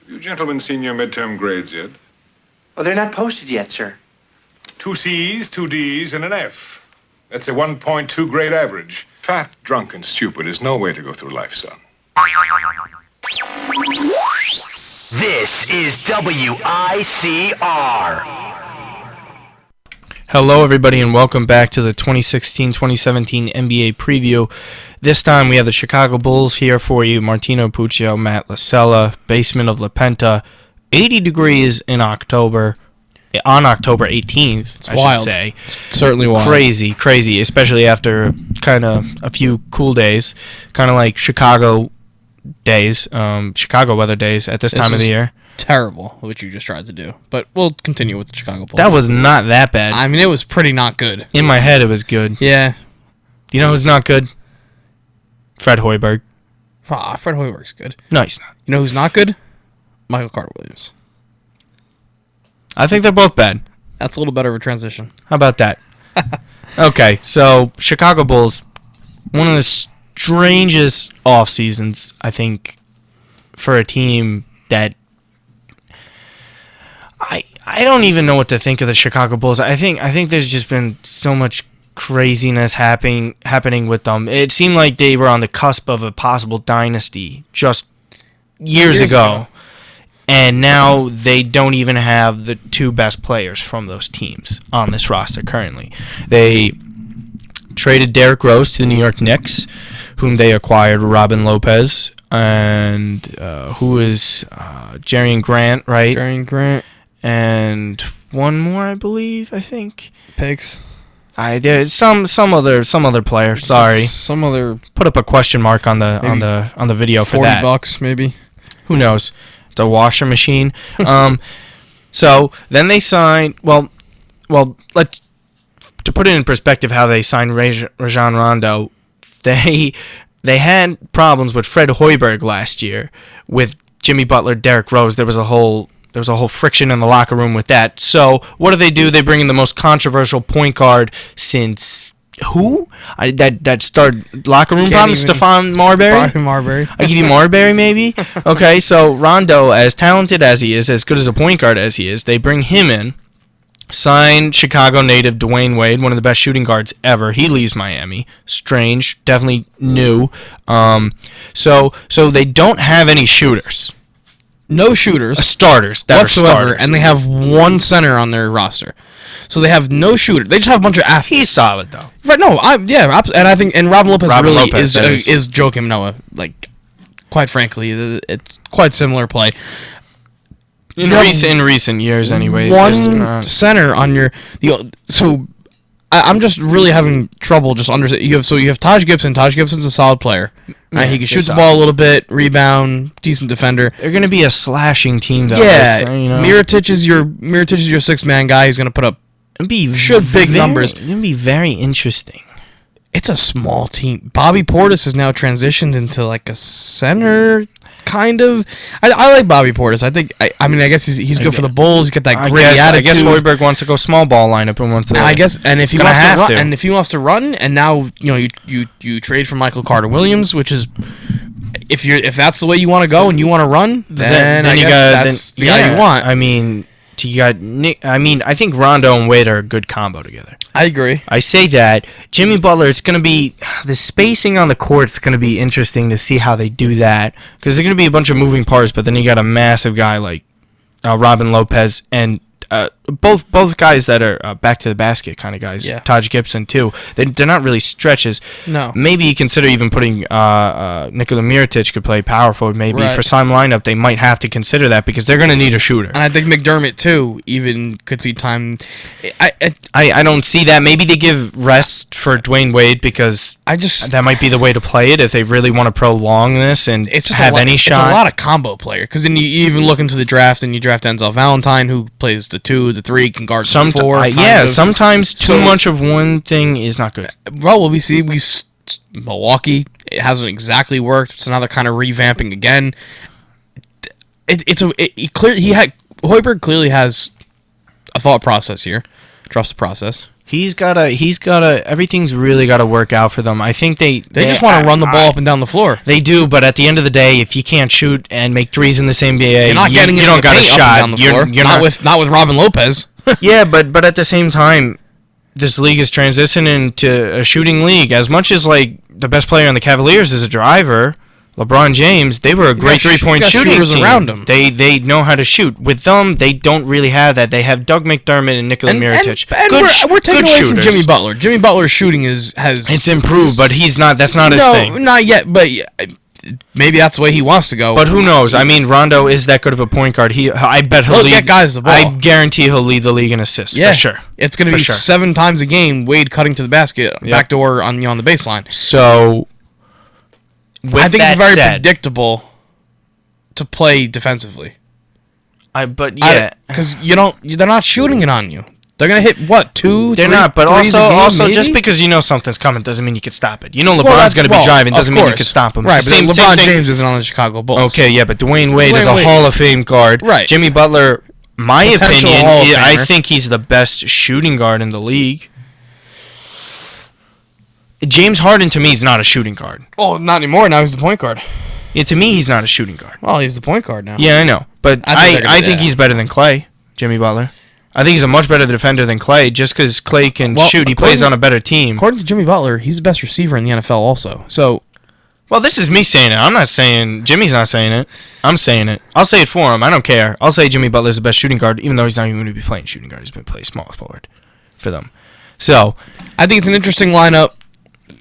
Have you gentlemen seen your midterm grades yet? Oh, they're not posted yet, sir. 2 C's, 2 D's, and an F. That's a 1.2 grade average. Fat, drunk, and stupid is no way to go through life, son. This is WICR. Hello, everybody, and welcome back to the 2016-2017 NBA preview. This time, we have the Chicago Bulls here for you. Martino Puccio, Matt Lasella, basement of La Penta. 80 degrees in October, on October 18th, it's I wild. should say. It's certainly wild. Crazy, especially after kind of a few cool days, kind of like Chicago days, Chicago weather days at this time of the year. Terrible, what you just tried to do. But we'll continue with the Chicago Bulls. That was not that bad. I mean, it was pretty not good. In my head, it was good. Yeah. You know who's not good? Fred Hoiberg. Fred Hoiberg's good. No, he's not. You know who's not good? Michael Carter-Williams. I think they're both bad. That's a little better of a transition. How about that? Okay, so Chicago Bulls, one of the strangest off seasons, I think, for a team that I don't even know what to think of the Chicago Bulls. I think there's just been so much craziness happening with them. It seemed like they were on the cusp of a possible dynasty just years ago. And now they don't even have the two best players from those teams on this roster currently. They traded Derrick Rose to the New York Knicks, whom they acquired Robin Lopez, and who is Jerian Grant, right? Jerian Grant. And one more, I think. Pigs. There's some other player. Sorry, Some other. put up a question mark on the video for that. $40 maybe. Who knows? The washer machine. So then they signed. Well, let's to put it in perspective how they signed Rajon Rondo. They had problems with Fred Hoiberg last year with Jimmy Butler, Derrick Rose. There was a whole friction in the locker room with that. So what do? They bring in the most controversial point guard since who? That started locker room problems. Stephon Marbury. I give you Marbury maybe. Okay, so Rondo, as talented as he is, as good as a point guard as he is, they bring him in. Signed Chicago native Dwayne Wade, one of the best shooting guards ever. He leaves Miami. Strange, definitely new. So they don't have any shooters. No shooters. Starters that whatsoever, are starters. and they have one center on their roster. So they have no shooter. They just have a bunch of athletes. He's solid though. Right? No, and I think Robin Lopez Lopez is Joakim Noah. Like, quite frankly, it's quite similar play. In recent years, anyways. One center on your so. I'm just really having trouble just understanding. You have Taj Gibson. Taj Gibson's a solid player. Right? He can shoot the ball a little bit, rebound, decent defender. They're going to be a slashing team, though. Yeah, Mirotic is your 6-man guy. He's going to put up big numbers. It's going to be very interesting. It's a small team. Bobby Portis has now transitioned into like a center. Kind of. I like Bobby Portis. I think. I guess he's good for the Bulls. He's got that gritty attitude. I guess Hoiberg wants to go small ball lineup and wants to. And if he wants to run, and now you trade for Michael Carter-Williams, which is if that's the way you want to go and you want to run, then that's the guy you want. I mean, you got Nick. I mean, I think Rondo and Wade are a good combo together. I agree. I say that Jimmy Butler. It's going to be the spacing on the court. It's going to be interesting to see how they do that because there's going to be a bunch of moving parts. But then you got a massive guy like Robin Lopez and both guys that are back to the basket kind of guys. Yeah. Taj Gibson too. They're not really stretches. No. Maybe you consider even putting Nikola Mirotic could play power forward. Maybe right. For some lineup they might have to consider that because they're going to need a shooter. And I think McDermott too even could see time. I don't see that. Maybe they give rest for Dwayne Wade because that might be the way to play it if they really want to prolong this and it's just have any shot. It's a lot of combo player because then you even look into the draft and you draft Denzel Valentine who plays the 2, the 3, can guard the 4. Sometimes too much of one thing is not good. Well, we see Milwaukee. It hasn't exactly worked, so now they're kind of revamping again. Hoiberg clearly has a thought process here. Trust the process. Everything's really got to work out for them. I think they just want to run the ball up and down the floor. They do, but at the end of the day, if you can't shoot and make threes in this NBA, You're not getting you into don't the got a paint up and shot. down the floor. Not with Robin Lopez. Yeah, but at the same time, this league is transitioning into a shooting league. As much as like the best player on the Cavaliers is a driver, LeBron James, they were a great three-point shooting team. Around them. They know how to shoot. With them, they don't really have that. They have Doug McDermott and Nikola Mirotic. And we're taking away from Jimmy Butler. Jimmy Butler's shooting has it's improved, but he's not. That's not his thing. No, not yet. But maybe that's the way he wants to go. But who knows? I mean, Rondo is that good of a point guard. I bet he'll get guys the ball. I guarantee he'll lead the league in assists. Yeah, for sure. It's going to be 7 times a game. Wade cutting to the basket, backdoor on the baseline. So. I think it's very predictable to play defensively. Because they're not shooting it on you. They're gonna hit what 2? They're 3, not, but threes a game, also maybe? just because you know something's coming doesn't mean you can stop it. You know LeBron's gonna be driving doesn't mean you can stop him. Right, but same LeBron thing. James isn't on the Chicago Bulls. Okay, yeah, but Dwayne Wade is a Hall of Fame guard. Right. Jimmy Butler, my Potential opinion, Hall of I Famer. think he's the best shooting guard in the league. James Harden to me is not a shooting guard. Oh, not anymore. Now he's the point guard. Yeah, to me he's not a shooting guard. Well, he's the point guard now. Yeah, I know, but I think that. he's better than Clay, Jimmy Butler. I think he's a much better defender than Clay, just because Clay can shoot. He plays on a better team. According to Jimmy Butler, he's the best receiver in the NFL also. So, well, this is me saying it. I'm not saying Jimmy's not saying it. I'm saying it. I'll say it for him. I don't care. I'll say Jimmy Butler's the best shooting guard, even though he's not even going to be playing shooting guard. He's been playing small forward for them. So, I think it's an interesting lineup.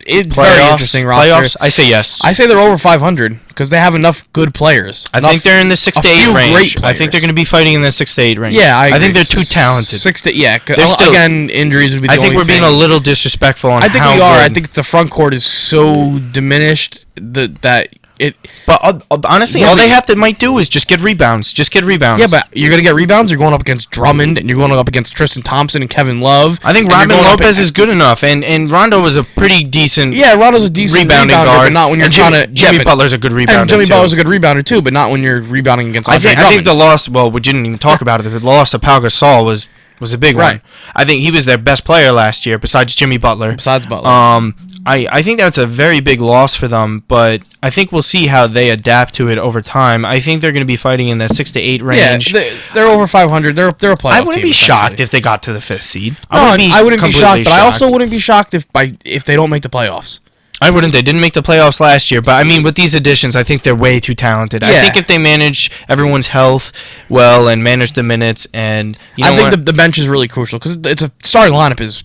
It's very interesting roster. Playoffs? I say yes. I say they're over 500 because they have enough good players. I think they're in the 6 to 8 few range. great I think they're going to be fighting in the 6 to 8 range. Yeah, I agree. think they're too talented. 6 to still- again, injuries would be the I think only we're being thing. a little disrespectful on I think how we are. good. I think the front court is so diminished that it. But honestly, Yeah, all but- they might do is just get rebounds. Just get rebounds. Yeah, but you're gonna get rebounds. You're going up against Drummond, and you're going up against Tristan Thompson and Kevin Love. I think and you're Robin going up Lopez ag- is good enough, and Rondo was a pretty decent. Yeah, Rondo's a decent rebounding rebounder, guard. but not when you're And trying to. Jimmy Butler's a good rebounder. And Jimmy too. Butler's a good rebounder too, but not when you're rebounding against I Andre think Drummond. the loss. Well, we didn't even talk about it. The loss of Pau Gasol was a big Right. one. I think he was their best player last year, besides Jimmy Butler. Besides Butler. I think that's a very big loss for them, but I think we'll see how they adapt to it over time. I think they're going to be fighting in that 6 to 8 range. Yeah, they're over 500. They're a playoff I wouldn't team, be shocked essentially. if they got to the 5th seed. No, I wouldn't be shocked, completely but I also wouldn't be shocked if they don't make the playoffs. I wouldn't. They didn't make the playoffs last year, but I mean, with these additions, I think they're way too talented. I Yeah. think if they manage everyone's health well and manage the minutes, and you know I think the bench is really crucial because it's a starting lineup is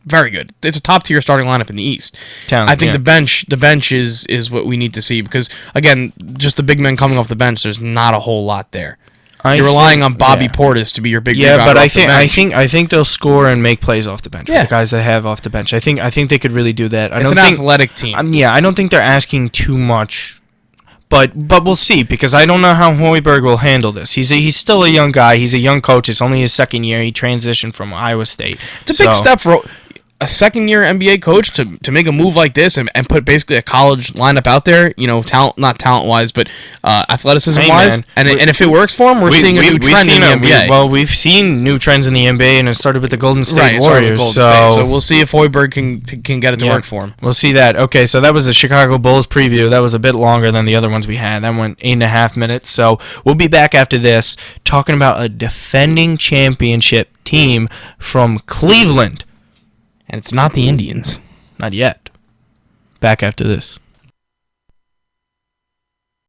very good. It's a top tier starting lineup in the East. Talent, I think yeah. the bench is what we need to see because again, just the big men coming off the bench, there's not a whole lot there. You're relying on Bobby Portis to be your big rebounder but off the bench. I think they'll score and make plays off the bench. Yeah. The guys they have off the bench. I think they could really do that. It's an athletic team. I don't think they're asking too much. But we'll see because I don't know how Hoiberg will handle this. He's still a young guy. He's a young coach. It's only his second year. He transitioned from Iowa State. It's a big step for a second-year NBA coach to make a move like this and put basically a college lineup out there. You know, not talent-wise, but athleticism-wise. man. And if it works for him, we're seeing a new trend in the NBA. We've seen new trends in the NBA, and it started with the Golden State Right, it started with Warriors. Golden State. So we'll see if Hoiberg can get it to work for him. We'll see that. Okay, so that was the Chicago Bulls preview. That was a bit longer than the other ones we had. That went 8.5 minutes. So we'll be back after this talking about a defending championship team from Cleveland. And it's not the Indians. Not yet. Back after this.